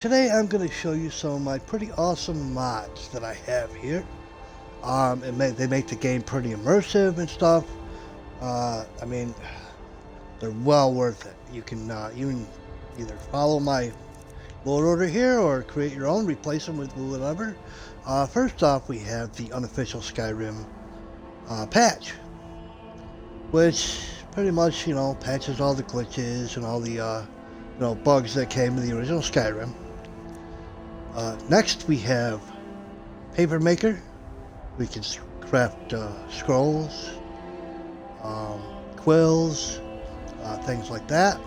Today I'm going to show you some of my pretty awesome mods that I have here. They make the game pretty immersive and stuff. I mean, they're well worth it. You can either follow my load order here or create your own, replace them with whatever. First off, we have the unofficial Skyrim patch, which pretty much, patches all the glitches and all the, bugs that came in the original Skyrim. Next we have Paper Maker. We can craft scrolls, quills, things like that.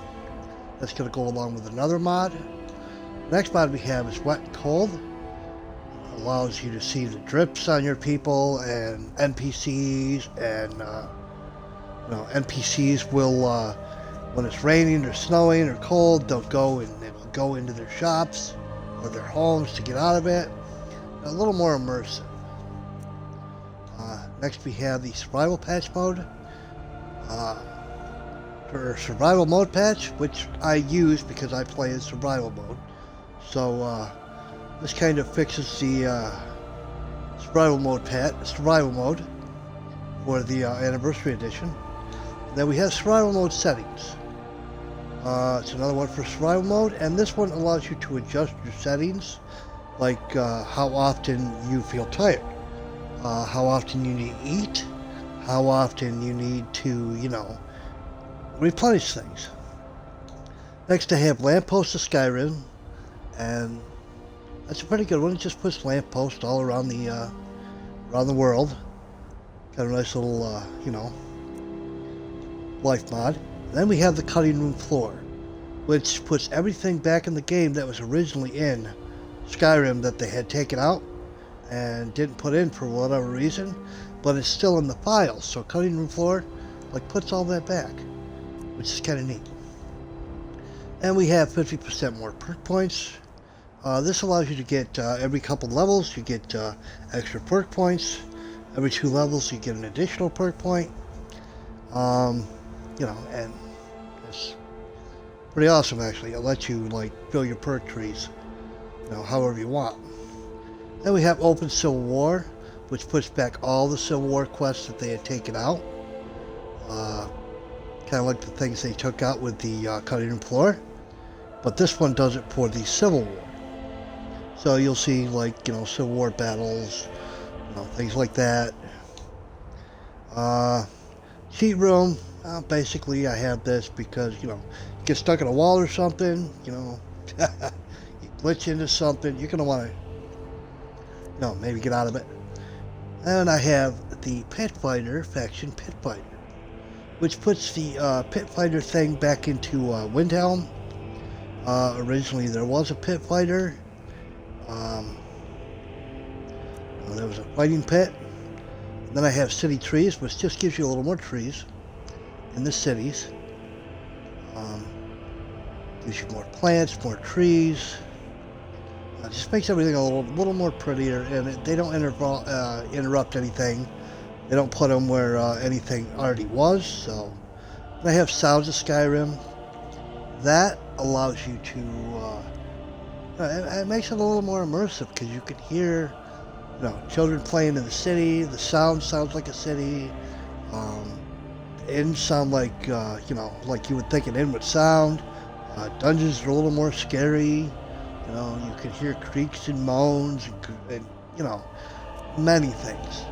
That's going to go along with another mod. Next mod we have is Wet and Cold. It allows you to see the drips on your people and NPCs, and NPCs will, when it's raining or snowing or cold, they will go into their shops or their homes to get out of it. A little more immersive. Next we have the survival patch mode. For survival mode patch, which I use because I play in survival mode. So this kind of fixes the survival mode for the anniversary edition. Then we have survival mode settings. It's another one for survival mode, and this one allows you to adjust your settings, like how often you feel tired, how often you need to eat, how often you need to, replenish things. Next I have Lampposts of Skyrim, and that's a pretty good one. It just puts lampposts all around the world. Got a nice little, life mod. Then we have the cutting room floor, which puts everything back in the game that was originally in Skyrim that they had taken out and didn't put in for whatever reason, but it's still in the files. So cutting room floor puts all that back, which is kind of neat. And we have 50% more perk points. This allows you to get every couple levels you get extra perk points. Every 2 levels you get an additional perk point. And it's pretty awesome, actually. It lets you fill your perk trees, however you want. Then we have Open Civil War, which puts back all the Civil War quests that they had taken out. Kind of like the things they took out with the cutting room floor, but this one does it for the Civil War. So you'll see Civil War battles, things like that. Cheat room. Basically, I have this because, you get stuck in a wall or something, you glitch into something, you're going to want to, maybe get out of it. And I have the Pit Fighter faction Pit Fighter, which puts the Pit Fighter thing back into Windhelm. Originally, there was a Pit Fighter. There was a fighting pit. And then I have City Trees, which just gives you a little more trees in the cities. Gives you more plants, more trees. Just makes everything a little more prettier, and they don't interrupt anything. They don't put them where anything already was. So I have Sounds of Skyrim. That allows you to. It makes it a little more immersive because you can hear, children playing in the city. The sound sounds like a city. Inns sound like like you would think an inn would sound. Dungeons are a little more scary. You can hear creaks and moans and many things.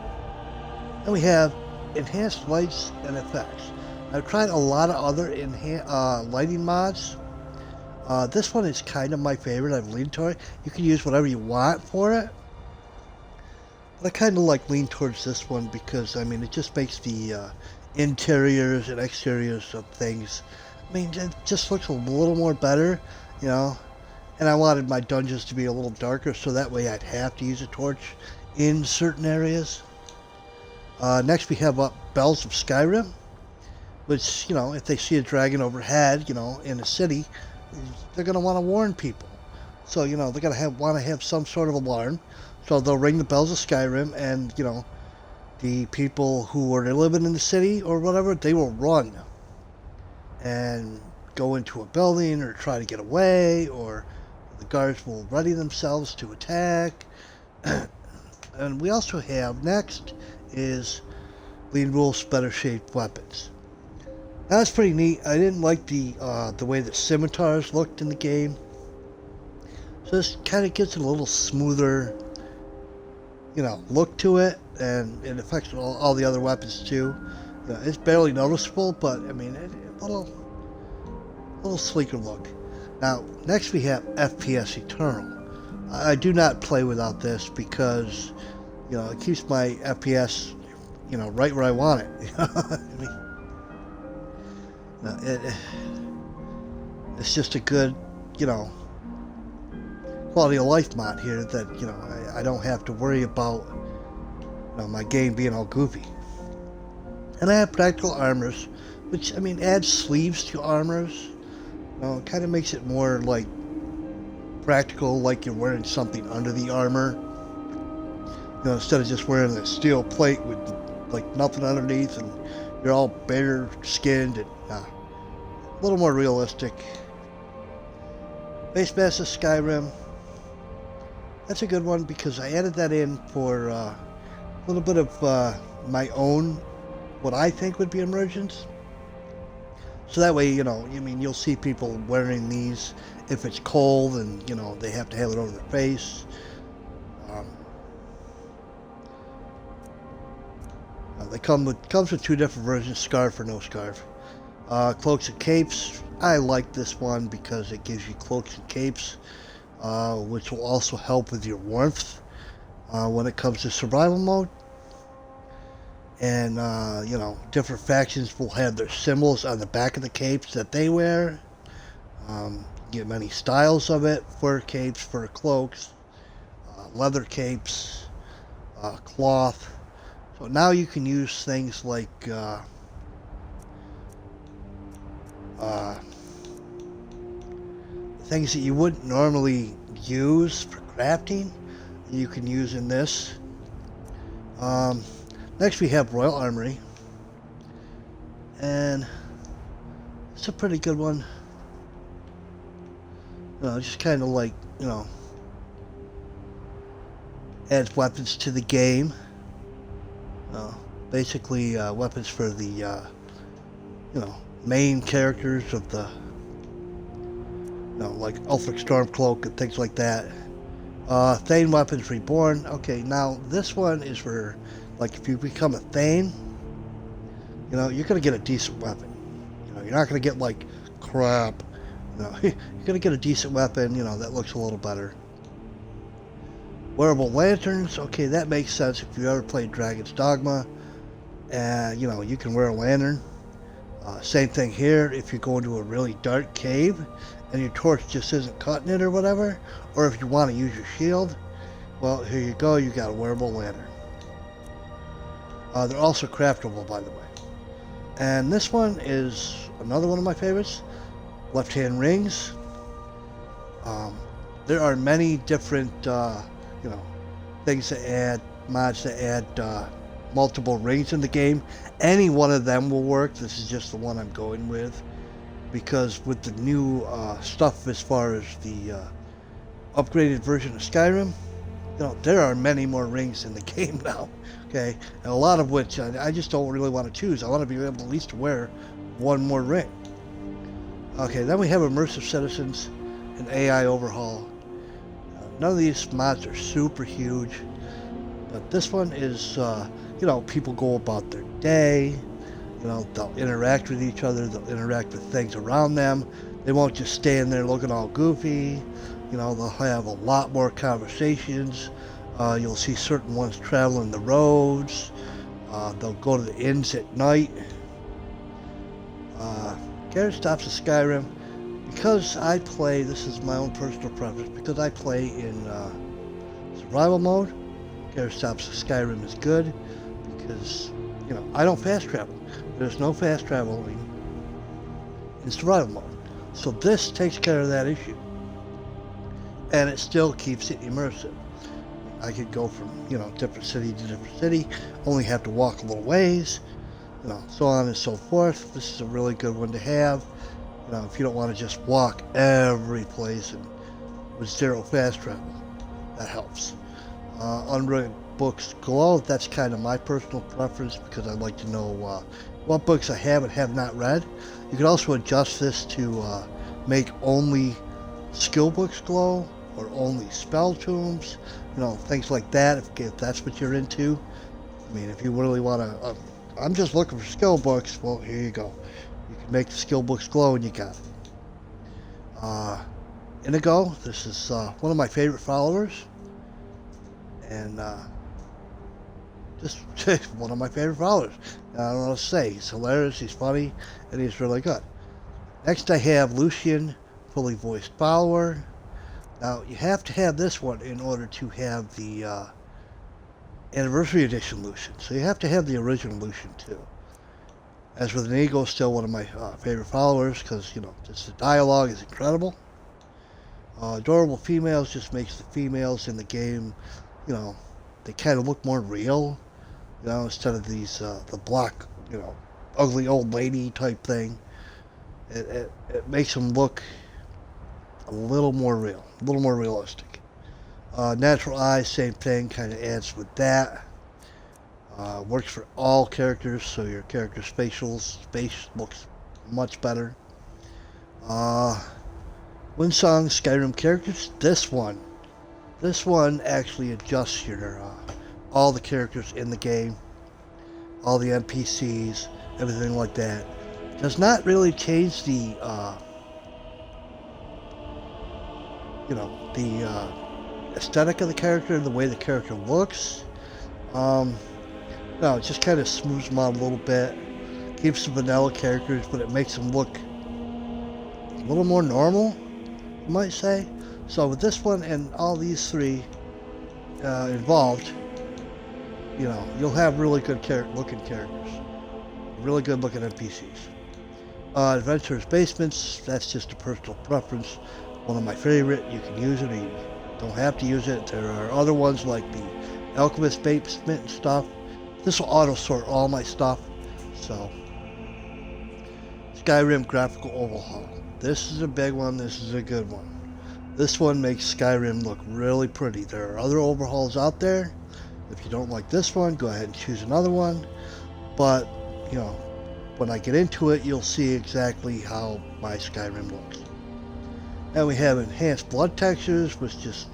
And we have enhanced lights and effects. I've tried a lot of other lighting mods. This one is kind of my favorite. I've leaned toward it. You can use whatever you want for it. But I kind of lean towards this one because, it just makes the interiors and exteriors of things, it just looks a little more better, and I wanted my dungeons to be a little darker so that way I'd have to use a torch in certain areas. Next we have Bells of Skyrim, which, if they see a dragon overhead, in a city, they're going to want to warn people. So, they're going to want to have some sort of alarm. So they'll ring the Bells of Skyrim, and, the people who are living in the city or whatever, they will run and go into a building or try to get away, or the guards will ready themselves to attack. And we also have, next, is lead rules better shaped weapons. That's pretty neat. I didn't like the way that scimitars looked in the game. So this kind of gives it a little smoother, look to it, and it affects all the other weapons too. It's barely noticeable, but I mean, a little sleeker look. Now, next we have Fps Eternal. I do not play without this because, it keeps my FPS, right where I want it. I mean, it's just a good, quality of life mod here that, I don't have to worry about, my game being all goofy. And I have practical armors, which, I mean, adds sleeves to armors. It kind of makes it more, like, practical, like you're wearing something under the armor. Instead of just wearing a steel plate with, like, nothing underneath, and you're all bare skinned and a little more realistic. Base Master Skyrim. That's a good one because I added that in for a little bit of my own, what I think would be immersions. So that way, you'll see people wearing these if it's cold and, they have to have it over their face. Comes with two different versions, scarf or no scarf. Cloaks of Capes. I like this one because it gives you cloaks and capes, which will also help with your warmth when it comes to survival mode. And, different factions will have their symbols on the back of the capes that they wear. You get many styles of it: fur capes, fur cloaks, leather capes, cloth. So now you can use things like things that you wouldn't normally use for crafting, you can use in this. Next we have Royal Armory, and it's a pretty good one. Just kind of like, adds weapons to the game. Basically weapons for the, main characters of the, like Yellowfx Stormcloak and things like that. Thane weapons Reborn. Okay, now this one is for, like, if you become a Thane, you're gonna get a decent weapon. You're not gonna get like crap. You're gonna get a decent weapon. That looks a little better. Wearable lanterns. Okay, that makes sense if you ever played Dragon's Dogma. You can wear a lantern. Same thing here if you go into a really dark cave and your torch just isn't cutting it or whatever, or if you want to use your shield, well, here you go, you got a wearable lantern. They're also craftable, by the way. And this one is another one of my favorites, left-hand rings. There are many different, things that add, mods that add multiple rings in the game. Any one of them will work. This is just the one I'm going with, because with the new stuff as far as the upgraded version of Skyrim, there are many more rings in the game now. Okay, and a lot of which I just don't really want to choose. I want to be able to at least wear one more ring. Okay, then we have Immersive Citizens and AI Overhaul. None of these mods are super huge, but this one is, people go about their day. They'll interact with each other. They'll interact with things around them. They won't just stand there looking all goofy. They'll have a lot more conversations. You'll see certain ones traveling the roads. They'll go to the inns at night. Carriage Stop's a Skyrim. Because I play, this is my own personal preference, because I play in survival mode, Carriage Stop's a Skyrim is good, because, I don't fast travel. There's no fast traveling in survival mode. So this takes care of that issue. And it still keeps it immersive. I could go from, different city to different city, only have to walk a little ways, so on and so forth. This is a really good one to have. If you don't want to just walk every place and with 0 fast travel. That helps. Unread books glow, that's kind of my personal preference because I'd like to know what books I have and have not read. You can also adjust this to make only skill books glow or only spell tombs, things like that if that's what you're into. I mean, if you really want to, I'm just looking for skill books, well, here you go. You can make the skill books glow and you got it. Inigo, this is one of my favorite followers. And just one of my favorite followers. I don't know what to say. He's hilarious, he's funny, and he's really good. Next I have Lucian, fully voiced follower. Now you have to have this one in order to have the Anniversary Edition Lucian. So you have to have the original Lucian too. As with Inigo, still one of my favorite followers because, just the dialogue is incredible. Adorable females just makes the females in the game, they kind of look more real, instead of these, the black, ugly old lady type thing. It makes them look a little more real, a little more realistic. Natural eyes, same thing, kind of adds with that. Works for all characters, so your character's space looks much better. Windsong, Skyrim characters, this one actually adjusts your all the characters in the game, all the NPCs, everything like that. Does not really change the the aesthetic of the character, the way the character looks. No, it just kind of smooths them out a little bit, keeps the vanilla characters, but it makes them look a little more normal, you might say. So with this one and all these three involved, you'll have really good looking characters, really good looking NPCs. Adventurers Basements, that's just a personal preference. One of my favorite. You can use it or you don't have to use it. There are other ones like the Alchemist Basement and stuff. This will auto sort all my stuff. So Skyrim Graphical Overhaul. This is a big one. This is a good one. This one makes Skyrim look really pretty. There are other overhauls out there. If you don't like this one, go ahead and choose another one. But, when I get into it, you'll see exactly how my Skyrim looks. And we have enhanced blood textures, which just,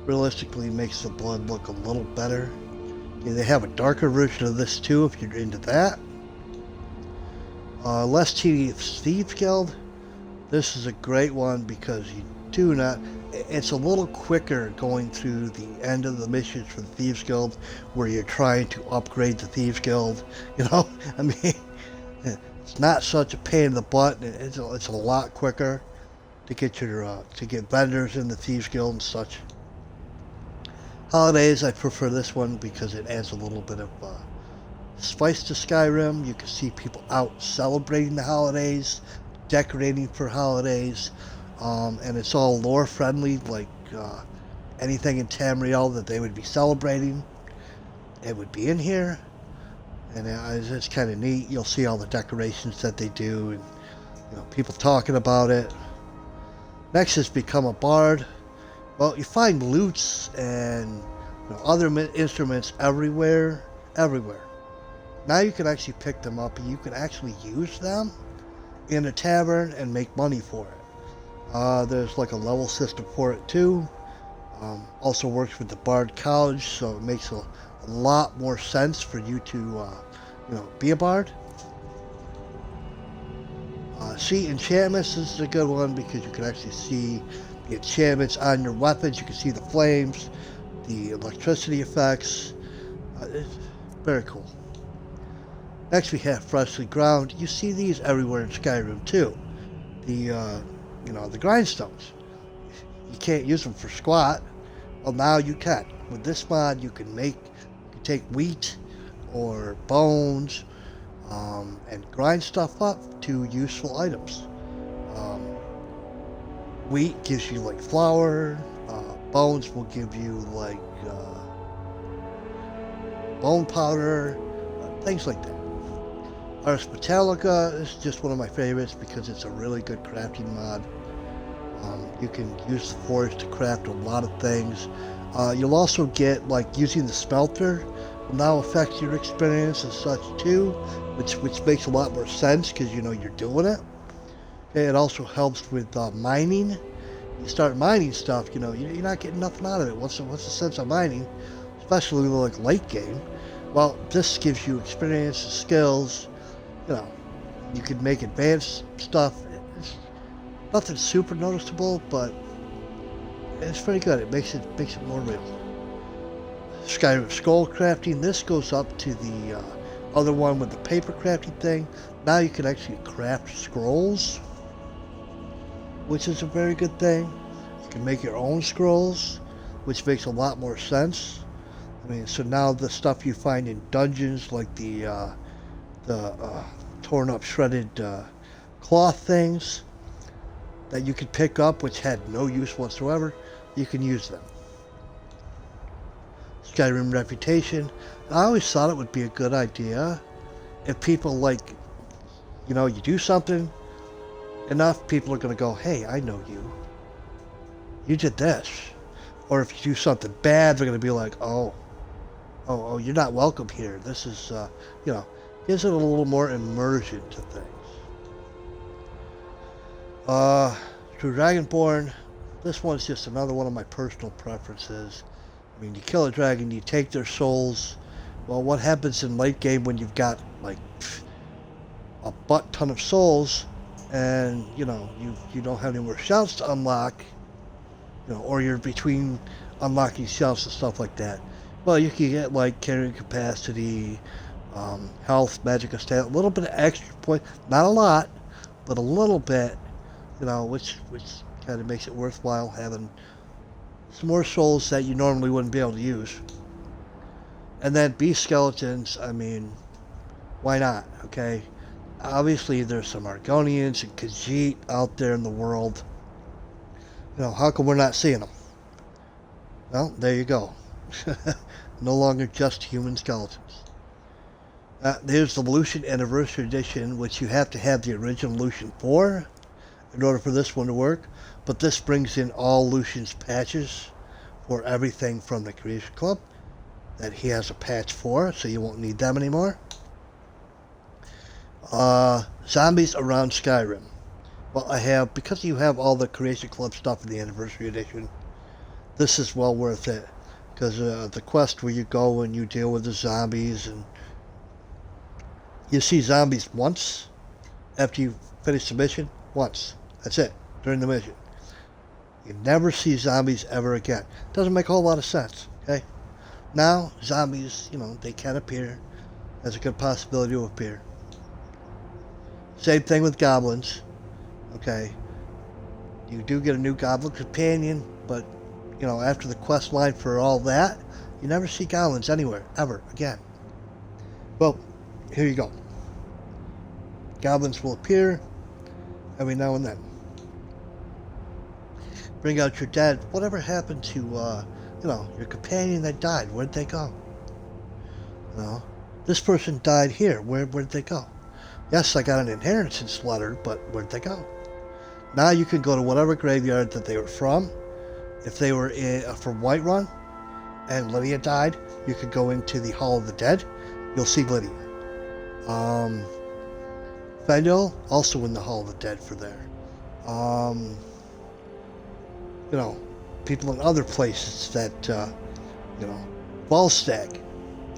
realistically makes the blood look a little better. They have a darker version of this too, if you're into that. Less tedious Thieves Guild. This is a great one because it's a little quicker going through the end of the missions for the Thieves Guild where you're trying to upgrade the Thieves Guild. I mean, it's not such a pain in the butt. It's a lot quicker to get to get vendors in the Thieves Guild and such. Holidays, I prefer this one because it adds a little bit of spice to Skyrim. You can see people out celebrating the holidays, decorating for holidays, and it's all lore friendly, like anything in Tamriel that they would be celebrating, it would be in here, and it's kind of neat. You'll see all the decorations that they do, and people talking about it. Next is Become a Bard. Well, you find lutes and other instruments everywhere. Now you can actually pick them up and you can actually use them in a tavern and make money for it. There's like a level system for it too. Also works with the Bard College, so it makes a lot more sense for you to be a bard. See enchantments, this is a good one because you can actually see the enchantments on your weapons. You can see the flames, the electricity effects. It's very cool. Next we have Freshly Ground. You see these everywhere in Skyrim too. The grindstones. You can't use them for squat. Well, now you can. With this mod, you can take wheat or bones and grind stuff up to useful items. Wheat gives you like flour. Bones will give you like bone powder, things like that. Ars Metallica is just one of my favorites because it's a really good crafting mod. You can use the forge to craft a lot of things. You'll also get, like, using the smelter will now affect your experience and such too, which makes a lot more sense because you know you're doing it. Okay, it also helps with mining. You start mining stuff, you know, you're not getting nothing out of it. What's the sense of mining, especially like late game? Well, this gives you experience and skills. You know, you could make advanced stuff. It's nothing super noticeable, but it's pretty good. It makes it more real. Skyrim scroll crafting. This goes up to the other one with the paper crafting thing. Now you can actually craft scrolls, which is a very good thing. You can make your own scrolls, which makes a lot more sense. I mean, so now the stuff you find in dungeons, like the torn up, shredded cloth things that you could pick up, which had no use whatsoever, you can use them. Skyrim Reputation. I always thought it would be a good idea if people, like, you know, you do something, enough people are going to go, hey, I know you. You did this. Or if you do something bad, they're going to be like, oh, you're not welcome here. This is, you know, gives it a little more immersion to things. Through Dragonborn, this one's just another one of my personal preferences. I mean, you kill a dragon, you take their souls. Well, what happens in late game when you've got, like, a butt ton of souls, and you know you don't have any more shouts to unlock, you know, or you're between unlocking shouts and stuff like that? Well, you can get like carrying capacity, health, magic stat, a little bit of extra point, not a lot, but a little bit, you know, which kind of makes it worthwhile having some more souls that you normally wouldn't be able to use. And then beast skeletons, I mean, why not? Okay. Obviously, there's some Argonians and Khajiit out there in the world. You know, how come we're not seeing them? Well, there you go. No longer just human skeletons. There's the Lucian Anniversary Edition, which you have to have the original Lucian for in order for this one to work. But this brings in all Lucian's patches for everything from the Creation Club that he has a patch for, so you won't need them anymore. Zombies around Skyrim. Well, because you have all the Creation Club stuff in the Anniversary Edition, this is well worth it. Because the quest where you go and you deal with the zombies, and you see zombies once after you finish the mission. Once. That's it. During the mission. You never see zombies ever again. Doesn't make a whole lot of sense. Okay? Now, zombies, you know, they can appear. There's a good possibility to appear. Same thing with goblins. Okay. You do get a new goblin companion, but, you know, after the quest line for all that, you never see goblins anywhere, ever, again. Well, here you go. Goblins will appear every now and then. Bring out your dead. Whatever happened to, you know, your companion that died? Where'd they go? You know, this person died here. Where'd they go? Yes, I got an inheritance letter, but where'd they go? Now you can go to whatever graveyard that they were from. If they were from Whiterun and Lydia died, you could go into the Hall of the Dead. You'll see Lydia. Fendel, also in the Hall of the Dead for there. You know, people in other places that, you know, Volstagg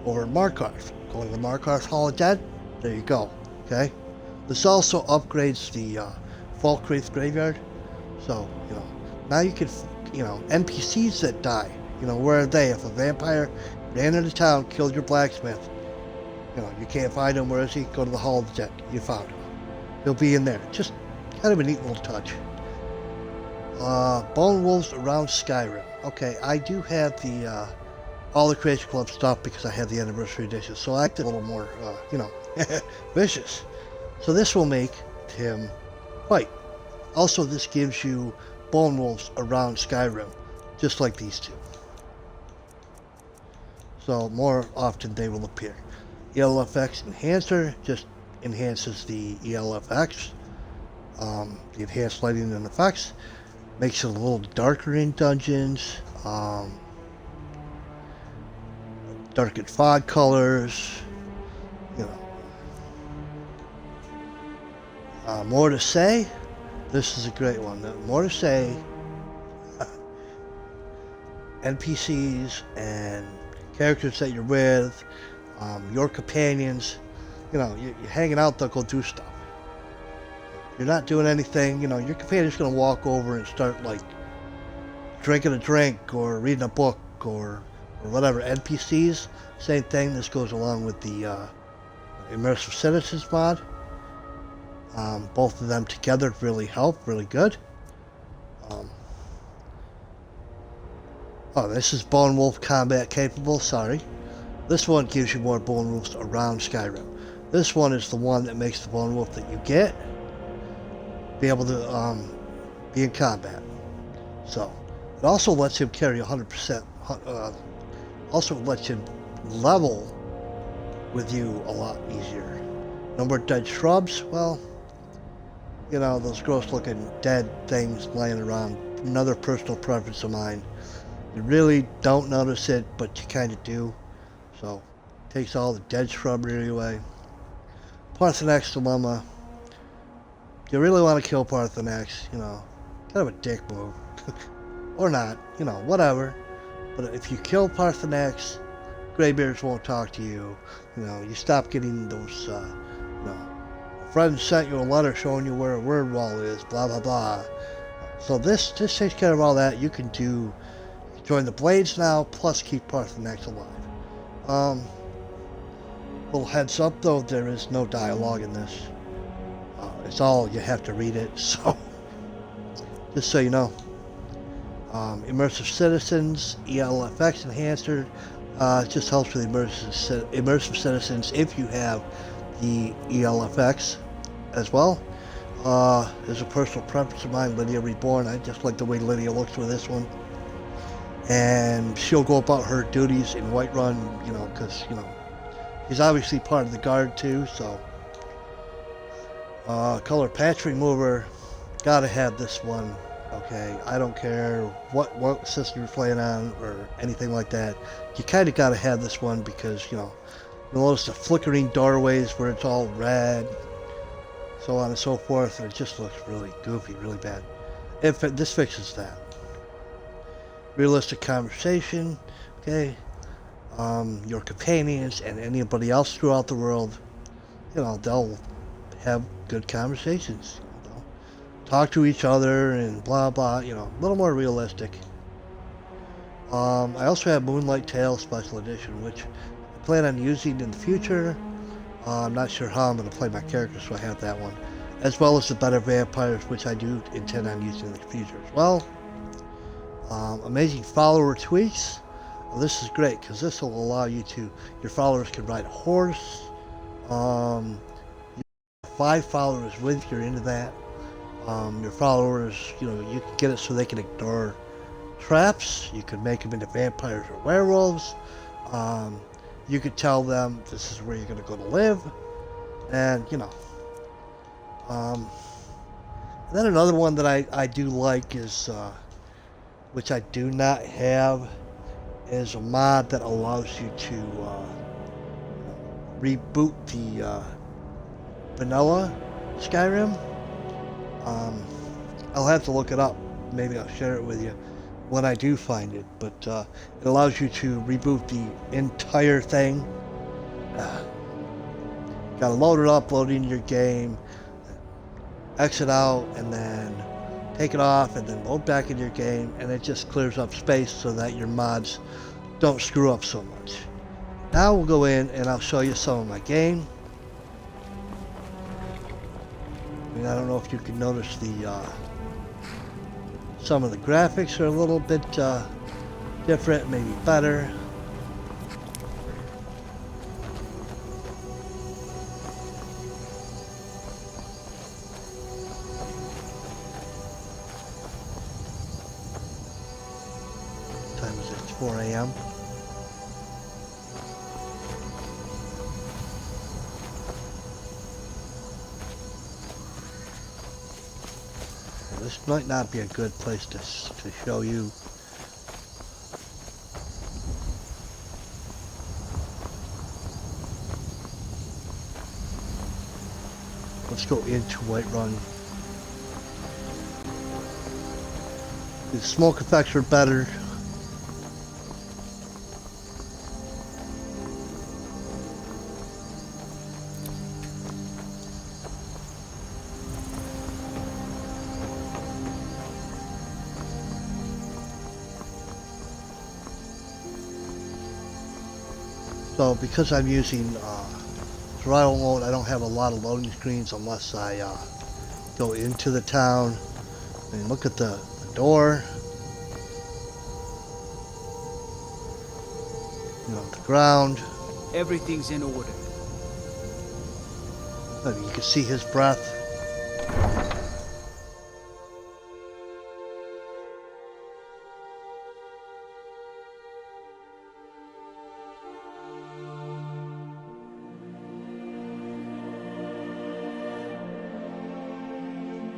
over in Markarth. Going to the Markarth Hall of Dead, there you go. Okay? This also upgrades the Falkreath Graveyard. So, you know, now you can, you know, NPCs that die, you know, where are they? If a vampire ran into town, killed your blacksmith, you know, you can't find him, where is he? Go to the Hall of the Dead. You found him. He'll be in there. Just kind of a neat little touch. Bonewolves around Skyrim. Okay, I do have the all the Creation Club stuff because I have the Anniversary Edition, so I acted a little more, you know, vicious. So this will make him fight. Also, this gives you Bonewolves around Skyrim, just like these two. So more often they will appear. Yellowfx Enhancer just enhances the Yellowfx, the enhanced lighting and effects. Makes it a little darker in dungeons. Darkened fog colors. You know. More to say. This is a great one. More to say. NPCs and characters that you're with, your companions, you know, you're hanging out, they'll go do stuff. You're not doing anything, you know, your companion's going to walk over and start, like, drinking a drink or reading a book or whatever. NPCs, same thing. This goes along with the Immersive Citizens mod. Both of them together really help, really good. Oh, this is Bonewolf combat capable, sorry. This one gives you more Bonewolves around Skyrim. This one is the one that makes the Bonewolf that you get be able to be in combat. So, it also lets him carry 100%, also lets him level with you a lot easier. No more dead shrubs, well, you know, those gross looking dead things laying around, another personal preference of mine. You really don't notice it, but you kind of do. So, takes all the dead shrubbery away. Parthenax Dilemma. You really want to kill Parthenax, you know, kind of a dick move. Or not, you know, whatever. But if you kill Parthenax, Greybeards won't talk to you. You know, you stop getting those, you know, a friend sent you a letter showing you where a word wall is, blah, blah, blah. So this takes care of all that. You can do... Join the Blades now, plus keep Parthenax alive. Little heads up though, there is no dialogue in this. It's all, you have to read it, so just so you know. Immersive Citizens, Yellowfx Enhancer, just helps with Immersive Citizens if you have the Yellowfx as well. There's a personal preference of mine, Lydia Reborn. I just like the way Lydia looks with this one. And she'll go about her duties in Whiterun, you know, because, you know, he's obviously part of the guard too, so. Color patch remover, gotta have this one, okay? I don't care what system you're playing on or anything like that. You kind of gotta have this one because, you know, you'll notice the flickering doorways where it's all red, so on and so forth, and it just looks really goofy, really bad. This fixes that. Realistic conversation, okay? Your companions and anybody else throughout the world, you know, they'll have good conversations. They'll talk to each other and blah blah, you know, a little more realistic. I also have Moonlight Tale Special Edition, which I plan on using in the future. I'm not sure how I'm going to play my character, so I have that one. As well as the Better Vampires, which I do intend on using in the future as well. Amazing follower tweaks. Well, this is great because this will allow you to, your followers can ride a horse. You have 5 followers with you, you're into that. Your followers, you know, you can get it so they can ignore traps. You can make them into vampires or werewolves. You could tell them this is where you're going to go to live. And, you know. And then another one that I do like is... which I do not have, is a mod that allows you to reboot the vanilla Skyrim. I'll have to look it up. Maybe I'll share it with you when I do find it. But it allows you to reboot the entire thing. Gotta load it up, load it in your game, exit out, and then take it off and then load back in your game, and it just clears up space so that your mods don't screw up so much. Now we'll go in and I'll show you some of my game. I mean, I don't know if you can notice the some of the graphics are a little bit different, maybe better. Time is it? 4 a.m. This this might not be a good place to show you. Let's go into Whiterun. The smoke effects are better. So because I'm using survival mode, I don't have a lot of loading screens unless I go into the town. And look at the door. You know, the ground. Everything's in order. I mean, you can see his breath.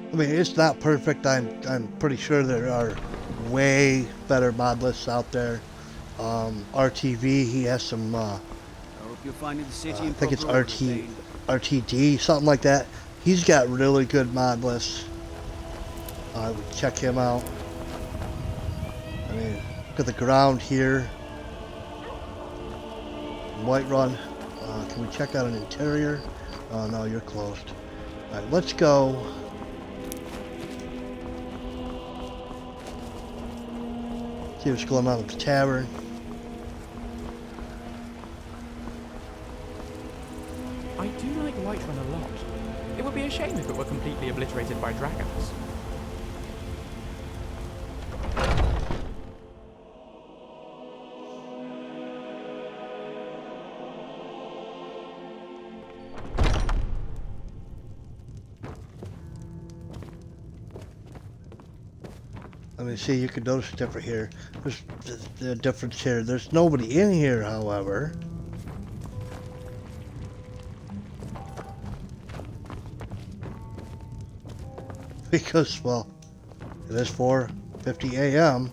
I mean, it's not perfect. I'm pretty sure there are way better mod lists out there. RTV, he has some. I hope you're finding the city. I think it's RTD, something like that. He's got really good mod lists. I would check him out. I mean, look at the ground here. Whiterun. Can we check out an interior? Oh no, you're closed. All right, let's go. See what's going on at the tavern. I do like Whiterun a lot. It would be a shame if it were completely obliterated by dragons. Let me see, you can notice a difference here. There's the difference here. There's nobody in here, however. Because, well, it is 4:50 a.m.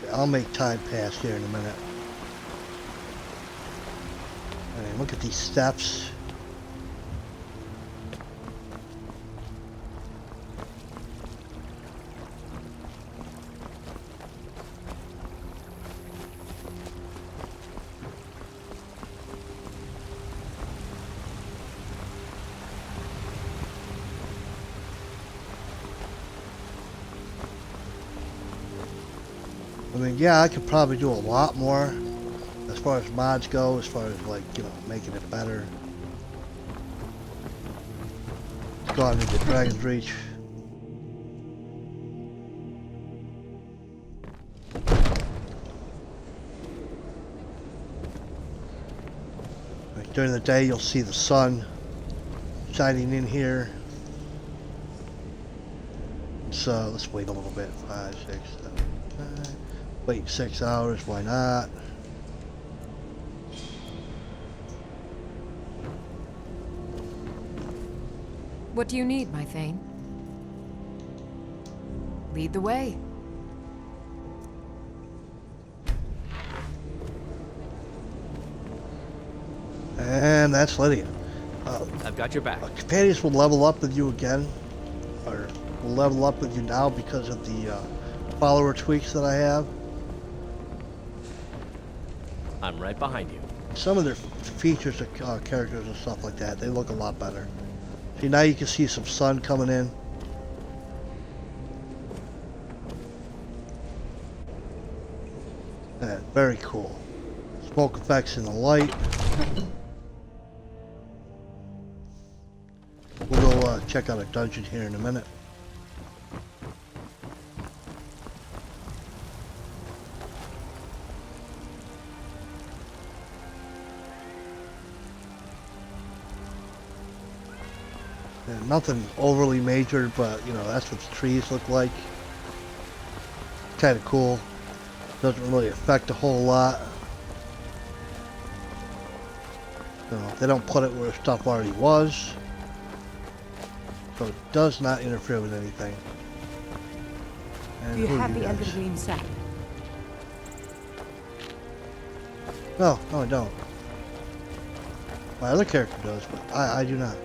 Okay, I'll make time pass here in a minute. I mean, look at these steps. I mean, yeah, I could probably do a lot more. As far as mods go, as far as like, you know, making it better. Let's go out into Dragon's Reach. Like, during the day you'll see the sun shining in here. So let's wait a little bit. 5, 6, 7, 9. Wait 6 hours, why not? What do you need, my Thane? Lead the way. And that's Lydia. I've got your back. Companions will level up with you again, or will level up with you now because of the follower tweaks that I have. I'm right behind you. Some of their features of characters and stuff like that, they look a lot better. See, now you can see some sun coming in. Yeah, very cool. Smoke effects in the light. We'll go check out a dungeon here in a minute. Yeah, nothing overly major, but you know, that's what the trees look like. Kind of cool. Doesn't really affect a whole lot. They don't put it where stuff already was. So it does not interfere with anything. And Do you who are have the guys? evergreen sack? No, I don't. My other character does, but I do not.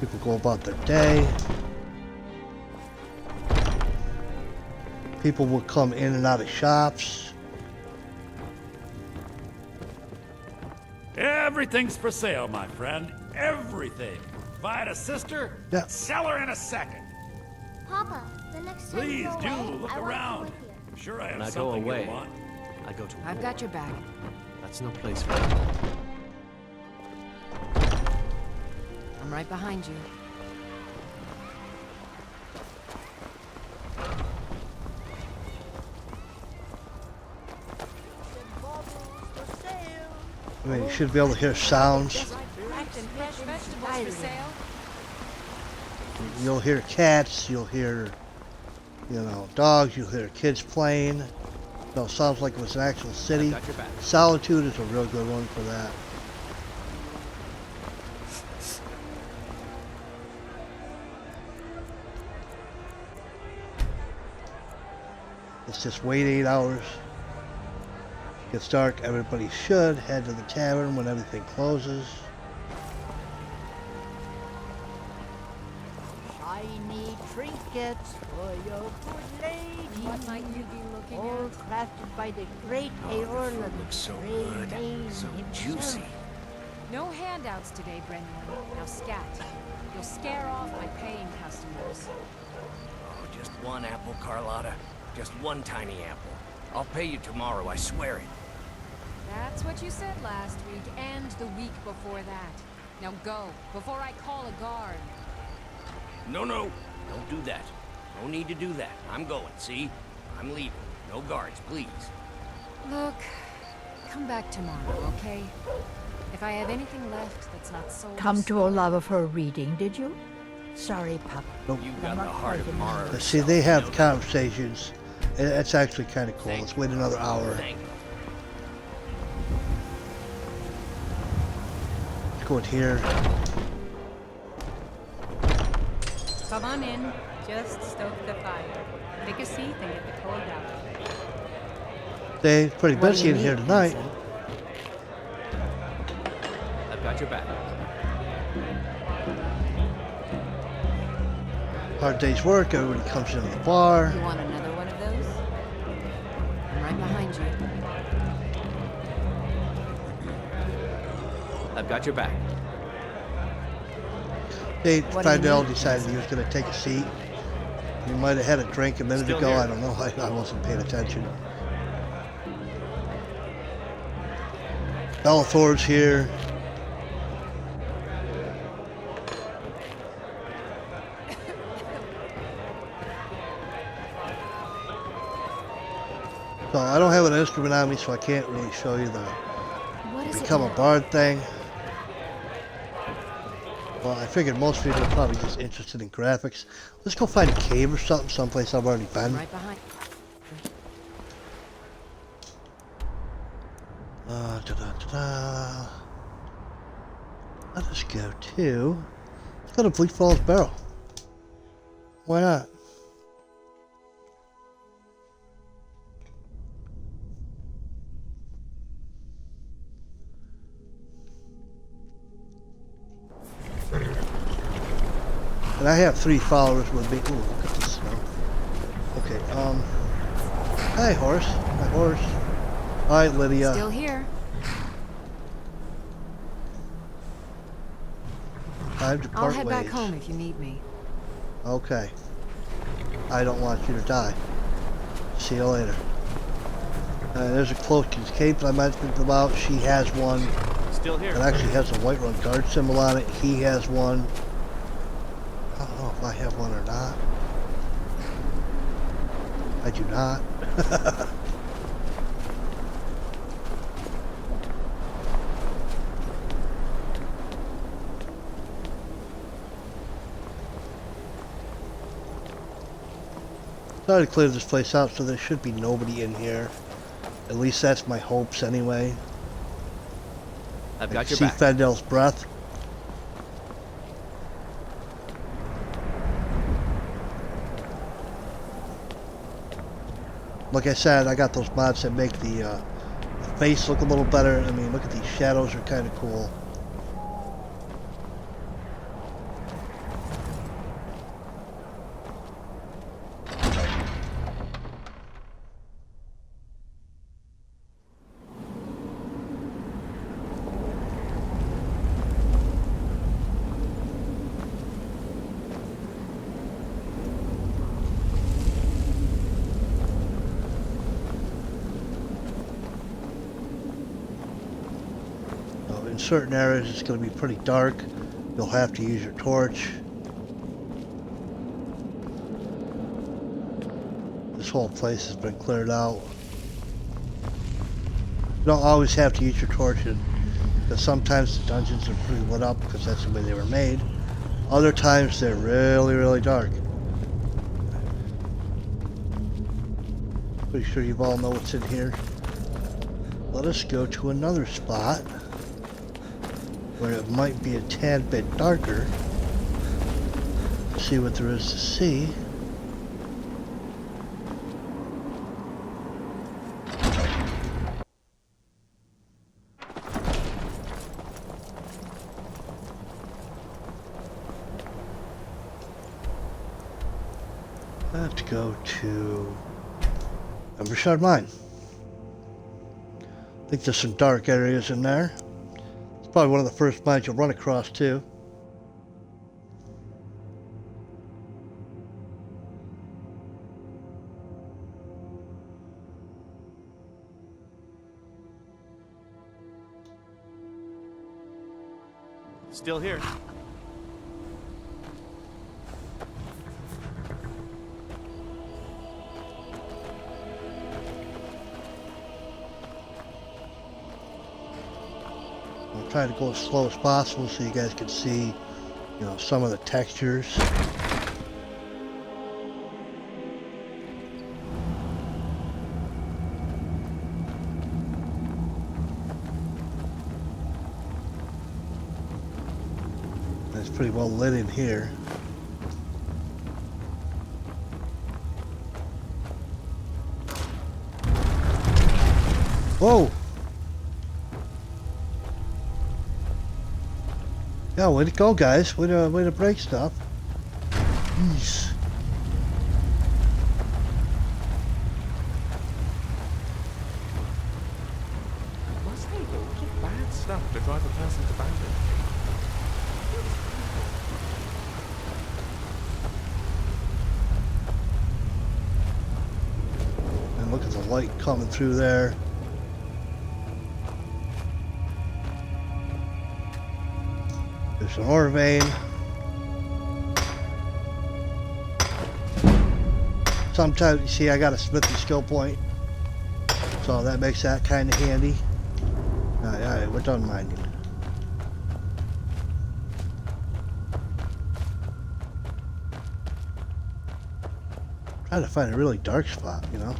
People go about their day. People will come in and out of shops. Everything's for sale, my friend. Everything. Find a sister? Yeah. Sell her in a second. Papa, the next time Please you go do away, look I want to around. go with you. I'm sure I have When I go something away, you want. I go to I've war. got your back. That's no place for me. I'm right behind you. I mean, you should be able to hear sounds. Vegetables for sale. You'll hear cats, you'll hear, dogs, you'll hear kids playing. So it sounds like it was an actual city. Got your back. Solitude is a real good one for that. Let's just wait 8 hours. Gets dark, everybody should head to the tavern when everything closes. Shiny trinkets for your good lady. What might you be looking All at? crafted by the great Aorlan. looks so Great good, name so himself. juicy. No handouts today, Brennan. Now scat. You'll scare off my paying customers. Oh, just one apple, Carlotta. Just one tiny apple. I'll pay you tomorrow, I swear it. That's what you said last week and the week before that. Now go, before I call a guard. No, don't do that. No need to do that. I'm going, see? I'm leaving. No guards, please. Look, come back tomorrow, okay? If I have anything left that's not sold... Come to Olava for a reading, did you? Sorry, Papa. You got the heart of Mara. See, they have conversations. It's actually kind of cool. Let's wait another hour. Thank you. Let's go in here. Come on in. Just stoke the fire. Take a seat and get the cold out. They're pretty What do busy you in here need, tonight. Nancy? I've got your back. Hard day's work. Everybody comes into the bar. You want another one of those? I'm right behind you. I've got your back. They What do you Fidel need, decided he was going to take a seat. He might have had a drink a minute Still ago. here. I don't know. I wasn't paying attention. Thor's here. So I don't have an instrument on me, so I can't really show you the What is become it a now? bard thing. Well, I figured most people are probably just interested in graphics. Let's go find a cave or something, someplace I've already been. I'm right behind. Da-da-da-da. Let us go to... Let's go to Bleak Falls Barrow. Why not? And I have 3 followers with me. Ooh, look at this snow. Okay, hi, horse. My horse. Hi, Lydia. Still here. Time to I'll part head ways. back home if you need me. Okay. I don't want you to die. See you later. There's a Cloaks of Capes I mentioned about. She has one. Still here. It actually has a Whiterun guard symbol on it. He has one. I don't know if I have one or not. I do not. Try to clear this place out so there should be nobody in here. At least that's my hopes anyway. I've got your See back. Fendel's breath. Like I said, I got those mods that make the face look a little better. I mean, look at these shadows, are kind of cool. In certain areas it's going to be pretty dark. You'll have to use your torch. This whole place has been cleared out. You don't always have to use your torch, because sometimes the dungeons are pretty lit up because that's the way they were made. Other times they're really, really dark. Pretty sure you all know what's in here. Let us go to another spot where it might be a tad bit darker. See what there is to see. Let's go to Embershard Mine. I think there's some dark areas in there. It's probably one of the first mines you'll run across too. Still here. I'll try to go as slow as possible so you guys can see, you know, some of the textures. It's pretty well lit in here. Whoa! Yeah, way to go, guys. Way to break stuff. Jeez. Must take a lot of bad stuff to drive a person to bandit. And look at the light coming through there. There's an ore vein. Sometimes, you see, I got a smithy skill point, so that makes that kind of handy. Alright, we're done mining. Trying to find a really dark spot, you know.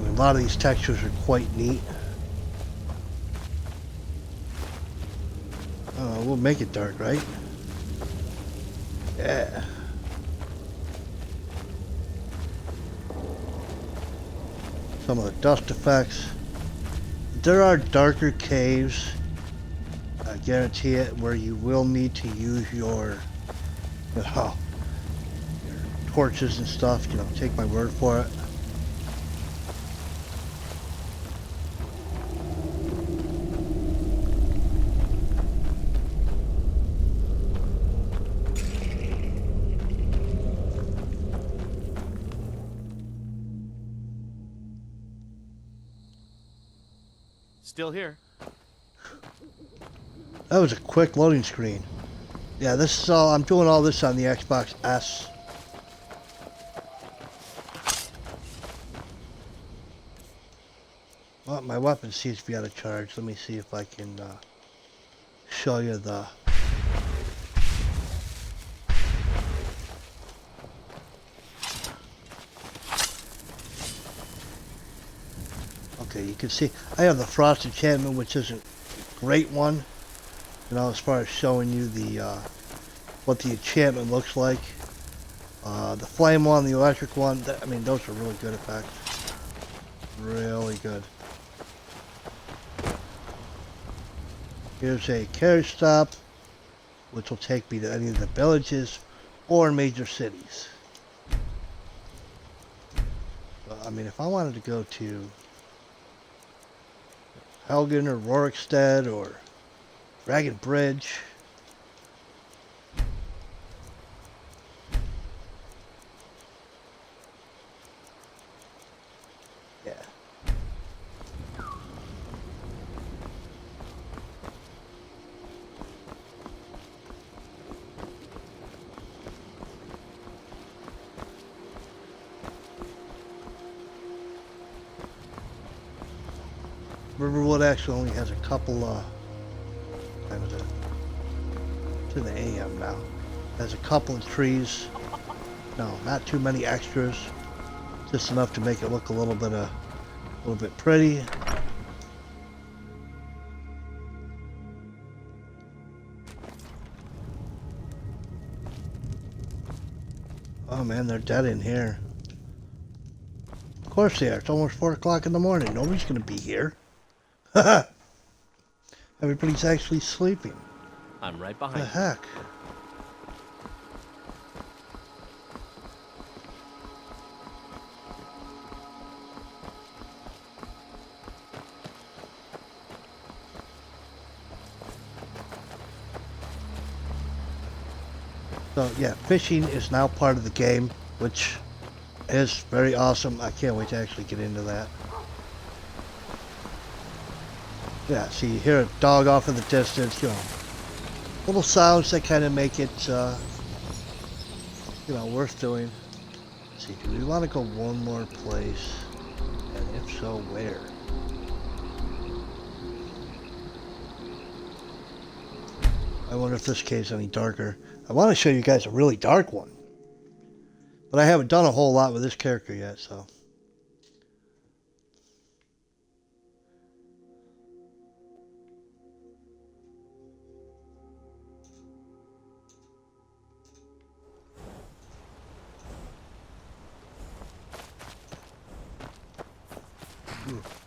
A lot of these textures are quite neat. We'll make it dark, right? Yeah. Some of the dust effects. There are darker caves, I guarantee it, where you will need to use your torches and stuff, you know, take my word for it. Still here. That was a quick loading screen. Yeah, this is all, I'm doing all this on the Xbox S. Well, my weapon seems to be out of charge. Let me see if I can show you the... Okay, you can see I have the Frost enchantment, which isn't a great one, you know, as far as showing you the what the enchantment looks like. The flame one, the electric one, I mean, those are really good effects. Really good. Here's a carriage stop, which will take me to any of the villages or major cities. I mean, if I wanted to go to Helgen or Rorikstead or Dragon Bridge, yeah. Riverwood actually only has a couple, time is it? It's in the AM now. Has a couple of trees. No, not too many extras. Just enough to make it look a little bit pretty. Oh man, they're dead in here. Of course they are. It's almost 4 o'clock in the morning. Nobody's gonna be here. Everybody's actually sleeping. I'm right What behind the you. heck? So yeah, fishing is now part of the game, which is very awesome. I can't wait to actually get into that. Yeah, so you hear a dog off in the distance, you know, little sounds that kind of make it, you know, worth doing. Let's see, do we want to go one more place? And if so, where? I wonder if this cave's any darker. I want to show you guys a really dark one. But I haven't done a whole lot with this character yet, so...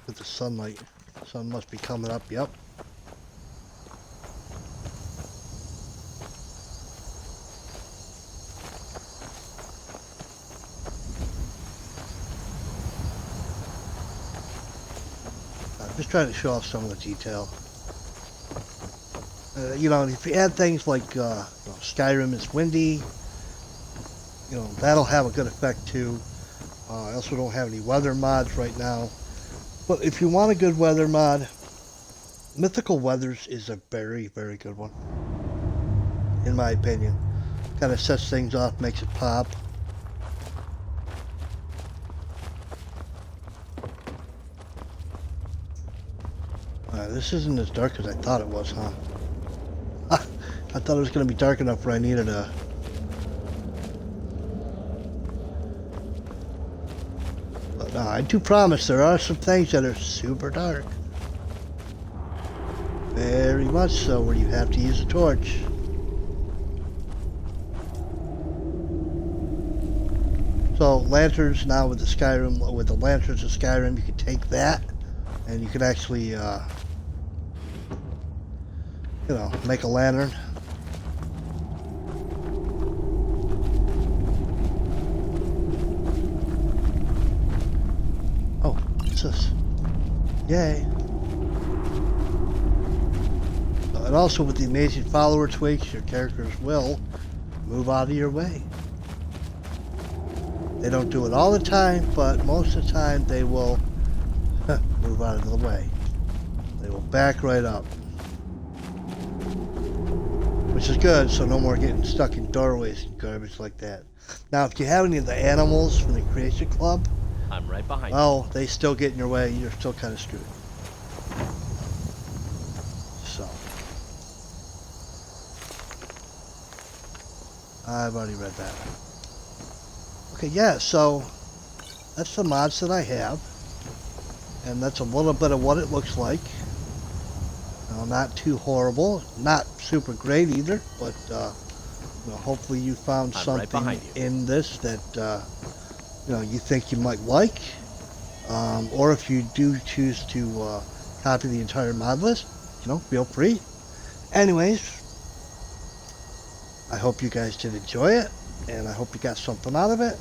With the sunlight. The sun must be coming up, yep. I'm just trying to show off some of the detail. You know, if you add things like you know, Skyrim is windy, you know, that'll have a good effect too. I also don't have any weather mods right now. But if you want a good weather mod, Mythical Weathers is a very, very good one. In my opinion. Kind of sets things off, makes it pop. This isn't as dark as I thought it was, huh? I thought it was going to be dark enough where I needed a... But no, I do promise there are some things that are super dark. Very much so, where you have to use a torch. So lanterns now with the Skyrim, with the lanterns of Skyrim, you can take that and you can actually, you know, make a lantern. Oh, what's this? Yay. And also with the amazing follower tweaks, your characters will move out of your way. They don't do it all the time, but most of the time they will move out of the way. They will back right up. which is good, so no more getting stuck in doorways and garbage like that. Now, if you have any of the animals from the Creation Club, I'm right behind you. well, they still get in your way. You're still kind of screwed. So, I've already read that. Okay, yeah, so that's the mods that I have. And that's a little bit of what it looks like. Not too horrible, not super great either, but hopefully you found something in this that you think you might like, or if you do choose to copy the entire mod list, feel free. Anyways, I hope you guys did enjoy it, and I hope you got something out of it.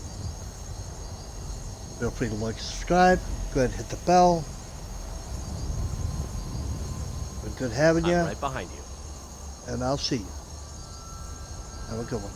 Feel free to like and subscribe. Go ahead and hit the bell. Been good having you. I'm right behind you. And I'll see you. Have a good one.